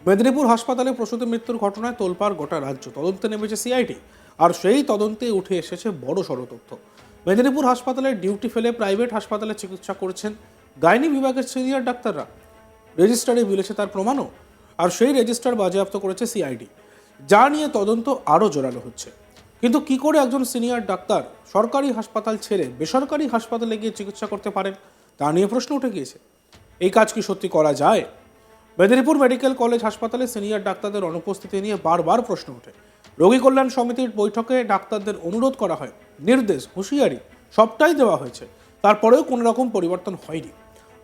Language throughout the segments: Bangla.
মেদিনীপুর হাসপাতালে প্রসূতি মৃত্যুর ঘটনায় তোলপাড় গোটা রাজ্য। তদন্তে নেমেছে সিআইডি, আর সেই তদন্তে উঠে এসেছে বড় সড় তথ্য। মেদিনীপুর হাসপাতালে ডিউটি ফেলে প্রাইভেট হাসপাতালে চিকিৎসা করছেন গাইনি বিভাগের সিনিয়র ডাক্তাররা। রেজিস্টারে মিলেছে তার প্রমাণও, আর সেই রেজিস্টার বাজেয়াপ্ত করেছে সিআইডি, যা নিয়ে তদন্ত আরও জোরালো হচ্ছে। কিন্তু কি করে একজন সিনিয়র ডাক্তার সরকারি হাসপাতাল ছেড়ে বেসরকারি হাসপাতালে গিয়ে চিকিৎসা করতে পারেন, তা নিয়ে প্রশ্ন উঠে গিয়েছে। এই কাজ কি সত্যি করা যায়? মেদিনীপুর মেডিকেল কলেজ হাসপাতালে সিনিয়র ডাক্তারদের অনুপস্থিতি নিয়ে বারবার প্রশ্ন ওঠে। রোগী কল্যাণ সমিতির বৈঠকে ডাক্তারদের অনুরোধ করা হয়, নির্দেশ, হুঁশিয়ারি সবটাই দেওয়া হয়েছে, তারপরেও কোনো রকম পরিবর্তন হয়নি।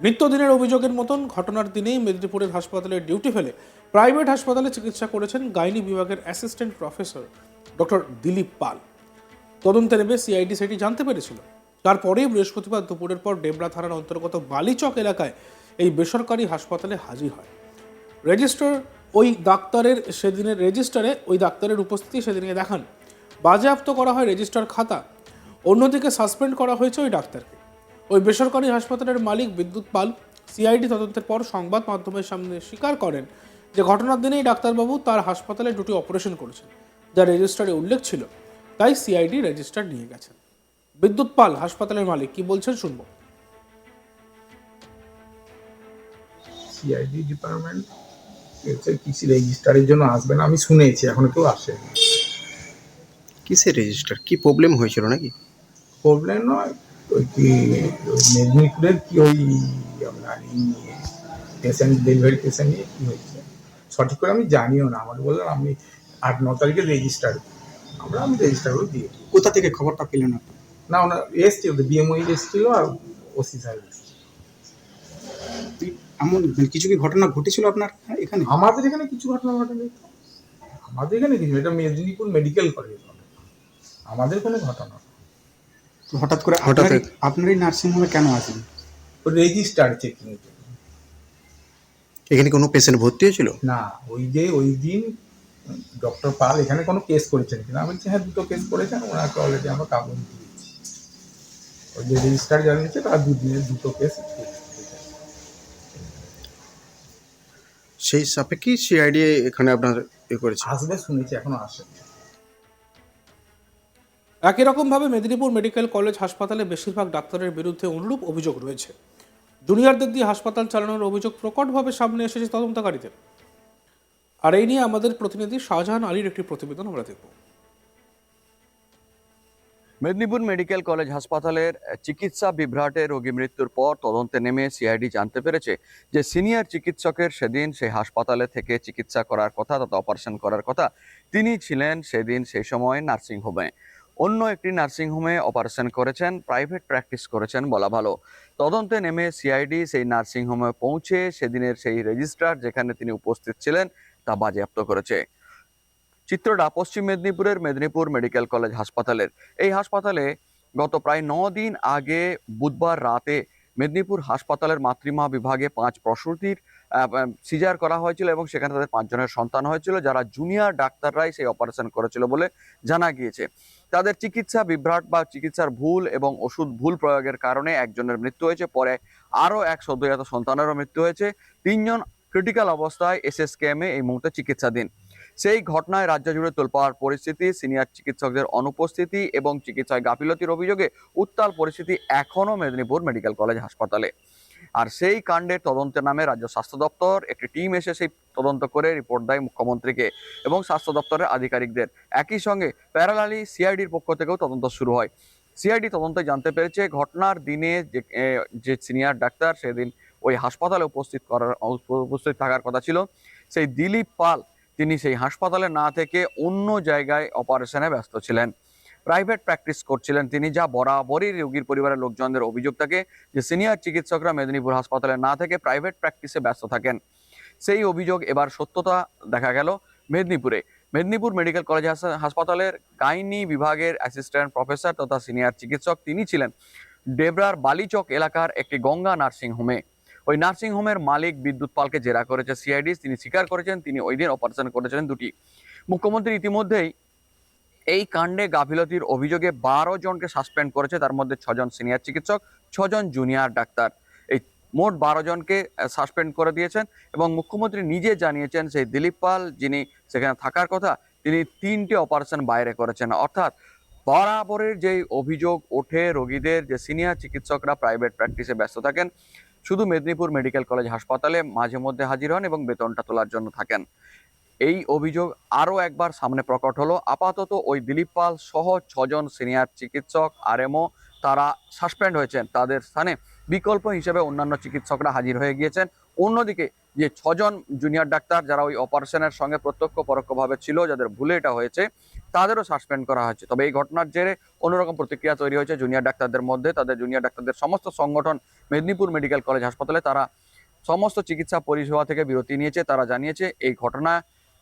নিত্যদিনের অভিযোগের মতন ঘটনার দিনেই মেদিনীপুরের হাসপাতালে ডিউটি ফেলে প্রাইভেট হাসপাতালে চিকিৎসা করেছেন গাইনি বিভাগের অ্যাসিস্ট্যান্ট প্রফেসর ডক্টর দিলীপ পাল। তদন্তে নেবে সিআইডি সেটি জানতে পেরেছিল। তারপরেই বৃহস্পতিবার দুপুরের পর ডেবরা থানার অন্তর্গত বালিচক এলাকায় এই বেসরকারি হাসপাতালে হাজির হয়। রেজিস্টারে ওই ডাক্তারের উপস্থিতি সেদিনকে দেখান। বাজেয়াপ্ত করা হয় রেজিস্টার খাতা। অন্যদিকে সাসপেন্ড করা হয়েছে ওই ডাক্তারকে। ওই বেসরকারি হাসপাতালের মালিক বিদ্যুৎ পাল সিআইডি তদন্তের পর সংবাদ মাধ্যমের সামনে স্বীকার করেন যে ঘটনার দিনেই ডাক্তারবাবু তার হাসপাতালে দুটি অপারেশন করেছেন, যা রেজিস্টারে উল্লেখ ছিল, তাই সিআইডি রেজিস্টার নিয়ে গেছেন। বিদ্যুৎ পাল হাসপাতালের মালিক কি বলছেন শুনবো। সিআইডি ডিপার্টমেন্ট কিছু রেজিস্টারের জন্য আসবে না আমি শুনেছি, এখনো কেউ আসেনি। কিসের রেজিস্টার? কি প্রবলেম হয়েছিল নাকি? প্রবলেম নয়, ওই কি ওই মেদিনীপুরের কি ওই আপনার পেশেন্ট ডেলিভারি পেশেন্ট নিয়ে কী হয়েছে সঠিক করে আমি জানিও না। আমাকে বললাম আপনি 8-9 তারিখে রেজিস্টার, আমি রেজিস্টারগুলো দিয়ে দিই। কোথা থেকে খবরটা পেলেন আপনি? না ওনার এসছিল, বিএমওই এসছিল আর ওসি সাহেব এসছিল। এমন কিছু কি ঘটনা ঘটেছিল আপনার এখানে? আমাদের এখানে কিছু ঘটনা ঘটেনি, আমাদের এখানে কিছু, এটা মেদিনীপুর মেডিকেল কলেজ, আমাদের কোনো ঘটনা। হঠাৎ করে আপনারই নার্সিংহোমে কেন আসেন? রেজিস্টার চেকিং এর জন্য। এখানে কোনো পেশেন্ট ভর্তি হয়েছিল? না, ওই দিন ডক্টর পাল এখানে কোনো কেস করেছেন কিনা, আমি বলছি হ্যাঁ 2টো কেস করেছেন, ওনাকে অলরেডি আমরা কাগজ দিয়েছি। ওই যে রেজিস্টার জানিয়েছে তার 2 দিনের 2টো কেস। সেই সাপেক্ষেই সিআইডি এখানে আপনার করেছে। আসবে শুনেছি, এখনো আসেনি। একই রকমভাবে মেদিনীপুর মেডিকেল কলেজ হাসপাতালে বেশিরভাগ ডাক্তারের বিরুদ্ধে অনুরূপ অভিযোগ রয়েছে। জুনিয়রদের দিয়ে হাসপাতাল চালানোর অভিযোগ প্রকটভাবে সামনে এসেছে তদন্তকারীদের। আর এই নিয়ে আমাদের প্রতিনিধি শাহজাহান আলীর একটি প্রতিবেদন আমরা দেখব। মেদিনীপুর মেডিকেল কলেজ হাসপাতালের চিকিৎসা বিভ্রাটে রোগী মৃত্যুর পর তদন্তে নেমে সিআইডি জানতে পেরেছে যে সিনিয়র চিকিৎসকের সেদিন সেই হাসপাতালে থেকে চিকিৎসা করার কথা তথা অপারেশন করার কথা, তিনি ছিলেন সেদিন সেই সময় নার্সিংহোমে। অন্য একটি নার্সিংহোমে অপারেশন করেছেন, প্রাইভেট প্র্যাকটিস করেছেন বলা ভালো। তদন্তে নেমে সিআইডি সেই নার্সিংহোমে পৌঁছে সেদিনের সেই রেজিস্ট্রার যেখানে তিনি উপস্থিত ছিলেন তা বাজেয়াপ্ত করেছে। চিত্রটা পশ্চিম মেদিনীপুরের মেদিনীপুর মেডিকেল কলেজ হাসপাতালের। এই হাসপাতালে গত প্রায় 9 দিন আগে বুধবার রাতে মেদিনীপুর হাসপাতালের মাতৃমা বিভাগে 5 প্রসূতির সিজার করা হয়েছিল এবং সেখানে তাদের 5 জনের সন্তান হয়েছিল, যারা জুনিয়র ডাক্তাররাই সেই অপারেশন করেছিল বলে জানা গিয়েছে। তাদের চিকিৎসা বিভ্রাট বা চিকিৎসার ভুল এবং ওষুধ ভুল প্রয়োগের কারণে একজনের মৃত্যু হয়েছে, পরে আরও এক সদ্যজাত সন্তানেরও মৃত্যু হয়েছে। 3 জন ক্রিটিক্যাল অবস্থায় এসএসকেএমে এই মুহূর্তে চিকিৎসাধীন। সেই ঘটনায় রাজ্য জুড়ে তোলপাড় পরিস্থিতি, সিনিয়র চিকিৎসকদের অনুপস্থিতি এবং চিকিৎসায় গাফিলতির অভিযোগে উত্তাল পরিস্থিতি এখনো মেদিনীপুর মেডিকেল কলেজ হাসপাতালে। আর সেই কাণ্ডের তদন্তের নামে রাজ্য স্বাস্থ্য দপ্তর একটি টিম এসে সেই তদন্ত করে রিপোর্ট দেয় মুখ্যমন্ত্রীকে এবং স্বাস্থ্য দপ্তরের আধিকারিকদের। একই সঙ্গে প্যারালালি সিআইডির পক্ষ থেকেও তদন্ত শুরু হয়। সিআইডি তদন্তে জানতে পেরেছে ঘটনার দিনে যে সিনিয়র ডাক্তার সেদিন ওই হাসপাতালে উপস্থিত থাকার কথা ছিল, সেই দিলীপ পাল, তিনি সেই হাসপাতালে না থেকে অন্য জায়গায় অপারেশনে ব্যস্ত ছিলেন, প্রাইভেট প্র্যাকটিস করছিলেন তিনি, যা বরাবরই রোগীর পরিবারের লোকজনদের অভিযোগ থাকে যে সিনিয়র চিকিৎসকরা মেদিনীপুর হাসপাতালে না থেকে প্রাইভেট প্র্যাকটিসে ব্যস্ত থাকেন। সেই অভিযোগ এবার সত্যতা দেখা গেল মেদিনীপুরে। মেদিনীপুর মেডিকেল কলেজ হাসপাতালের গাইনি বিভাগের অ্যাসিস্ট্যান্ট প্রফেসর তথা সিনিয়র চিকিৎসক তিনি ছিলেন ডেবরার বালিচক এলাকার একটি গঙ্গা নার্সিংহোমে। ওই নার্সিংহোমের মালিক বিদ্যুৎ পালকে জেরা করেছে সিআইডি। তিনি স্বীকার করেছেন তিনি ওই দিন অপারেশন করেছিলেন 2টি। মুখ্যমন্ত্রী ইতিমধ্যেই এই কাণ্ডে গাফিলতির অভিযোগে 12 জনকে সাসপেন্ড করেছে, তার মধ্যে 6 জন সিনিয়র চিকিৎসক, 6 জন জুনিয়র ডাক্তার। এই মোট 12 জনকে সাসপেন্ড করে দিয়েছেন এবং মুখ্যমন্ত্রী নিজে জানিয়েছেন সেই দিলীপ পাল যিনি সেখানে থাকার কথা তিনি 3টে অপারেশন বাইরে করেছেন। অর্থাৎ বরাবরের যে অভিযোগ ওঠে রোগীদের যে সিনিয়র চিকিৎসকরা প্রাইভেট প্র্যাকটিসে ব্যস্ত থাকেন, শুধু মেদিনীপুর মেডিকেল কলেজ হাসপাতালে মাঝে মধ্যে হাজির হন এবং বেতনটা তোলার জন্য থাকেন। এই অভিযোগ আরও একবার সামনে প্রকট হলো। আপাতত ওই দিলীপ পাল সহ 6 জন সিনিয়র চিকিৎসক আরএমও তারা সাসপেন্ড হয়েছেন, তাদের স্থানে বিকল্প হিসেবে অন্যান্য চিকিৎসকরা হাজির হয়ে গিয়েছেন। অন্যদিকে যে 6 জন জুনিয়র ডাক্তার যারা ওই অপারেশনের সঙ্গে প্রত্যক্ষ পরোক্ষভাবে ছিল, যাদের ভুলে এটা হয়েছে, তাদেরও সাসপেন্ড করা হয়েছে। তবে এই ঘটনার জেরে অন্যরকম প্রতিক্রিয়া তৈরি হয়েছে জুনিয়র ডাক্তারদের মধ্যে। তাদের জুনিয়র ডাক্তারদের সমস্ত সংগঠন মেদিনীপুর মেডিকেল কলেজ হাসপাতালে তারা সমস্ত চিকিৎসা পরিষেবা থেকে বিরতি নিয়েছে। তারা জানিয়েছে এই ঘটনা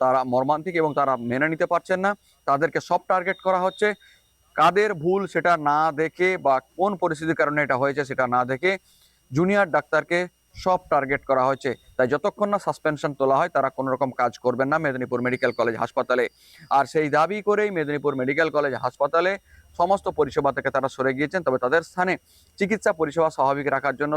তারা মর্মান্তিক এবং তারা মেনে নিতে পারছেন না। তাদেরকে সব টার্গেট করা হচ্ছে, কাদের ভুল সেটা না দেখে বা কোন পরিস্থিতির কারণে এটা হয়েছে সেটা না দেখে জুনিয়র ডাক্তারকে সব টার্গেট করা হয়েছে। তাই যতক্ষণ না সাসপেনশন তোলা হয় তারা কোনো রকম কাজ করবেন না মেদিনীপুর মেডিকেল কলেজ হাসপাতালে। আর সেই দাবি করেই মেদিনীপুর মেডিকেল কলেজ হাসপাতালে সমস্ত পরিষেবা থেকে তারা সরে গিয়েছেন। তবে তাদের স্থানে চিকিৎসা পরিষেবা স্বাভাবিক রাখার জন্য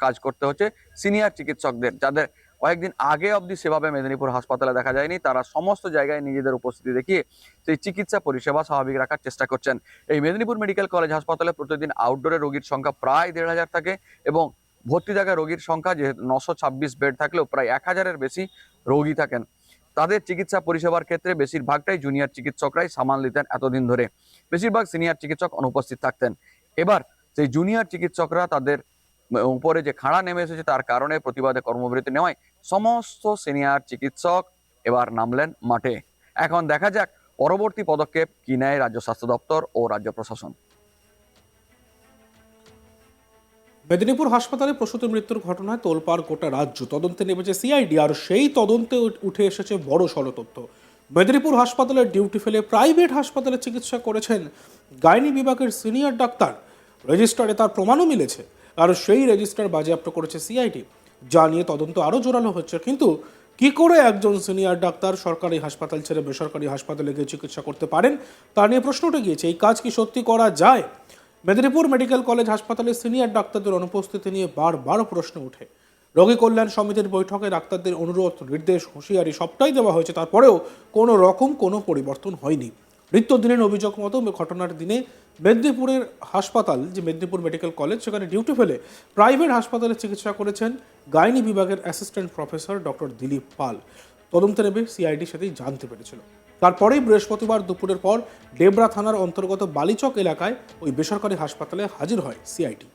কাজ করতে হচ্ছে সিনিয়র চিকিৎসকদের, যাদের কয়েকদিন আগে অবধি সেভাবে মেদিনীপুর হাসপাতালে দেখা যায়নি। তারা সমস্ত জায়গায় নিজেদের উপস্থিতি দেখিয়ে সেই চিকিৎসা পরিষেবা স্বাভাবিক রাখার চেষ্টা করছেন। এই মেদিনীপুর মেডিকেল কলেজ হাসপাতালে প্রতিদিন আউটডোরে রোগীর সংখ্যা প্রায় 1,500 থাকে এবং ভর্তি থাকা রোগীর সংখ্যা যে 926 বেড থাকলেও প্রায় 1000-এর বেশি রোগী থাকেন। তাদের চিকিৎসা পরিষেবার ক্ষেত্রে বেশিরভাগটাই জুনিয়র চিকিৎসকরাই সামাল দিতেন এতদিন ধরে, বেশিরভাগ সিনিয়র চিকিৎসক অনুপস্থিত থাকতেন। এবার সেই জুনিয়র চিকিৎসকরা তাদের উপরে যে খাড়া নেমে এসেছে তার কারণে প্রতিবাদে কর্মবিরতি নেওয়ায় সমস্ত সিনিয়র চিকিৎসক এবার নামলেন মাঠে। এখন দেখা যাক পরবর্তী পদক্ষেপ কি নেয় রাজ্য স্বাস্থ্য দপ্তর ও রাজ্য প্রশাসন। মেদিনীপুর হাসপাতালে প্রসূতি মৃত্যুর ঘটনায় তোলপাড় গোটা রাজ্য, তদন্তে নেমেছে সিআইডি। আর সেই তদন্তে উঠে এসেছে বড় সড় তথ্য। মেদিনীপুর হাসপাতালের ডিউটি ফেলে প্রাইভেট হাসপাতালে চিকিৎসা করেছেন গাইনি বিভাগের সিনিয়র ডাক্তার। রেজিস্টারে তার প্রমাণও মিলেছে, আর সেই রেজিস্টার বাজেয়াপ্ত করেছে সিআইডি। যা নিয়ে তদন্ত আরও জোরালো হচ্ছে। কিন্তু কি করে একজন সিনিয়র ডাক্তার সরকারি হাসপাতাল ছেড়ে বেসরকারি হাসপাতালে গিয়ে চিকিৎসা করতে পারেন তা নিয়ে প্রশ্ন উঠে গিয়েছে। এই কাজ কি সত্যি করা যায়? মেদিনীপুর মেডিকেল কলেজ হাসপাতালে সিনিয়র ডাক্তারদের অনুপস্থিতি নিয়ে বারবার প্রশ্ন ওঠে। রোগী কল্যাণ সমিতির বৈঠকে ডাক্তারদের অনুরোধ, নির্দেশ, হুঁশিয়ারি সবটাই দেওয়া হয়েছে, তারপরেও কোনো রকম কোনো পরিবর্তন হয়নি। নিত্যদিনের অভিযোগ মতো ঘটনার দিনে মেদিনীপুরের হাসপাতাল, যে মেদিনীপুর মেডিকেল কলেজ, সেখানে ডিউটি ফেলে প্রাইভেট হাসপাতালে চিকিৎসা করেছেন গাইনি বিভাগের অ্যাসিস্ট্যান্ট প্রফেসর ডক্টর দিলীপ পাল। তদন্তে নেবে সিআইডি সেটাই জানতে পেরেছিল। তারপরেই বৃহস্পতিবার দুপুরের পর ডেবরা থানার অন্তর্গত বালিচক এলাকায় ওই বেসরকারি হাসপাতালে হাজির হয় সিআইডি।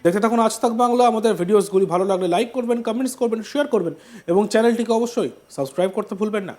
দেখতে থাকুন আজ তাক বাংলা। আমাদের ভিডিওসগুলি ভালো লাগলে লাইক করবেন, কমেন্টস করবেন, শেয়ার করবেন এবং চ্যানেলটিকে অবশ্যই সাবস্ক্রাইব করতে ভুলবেন না।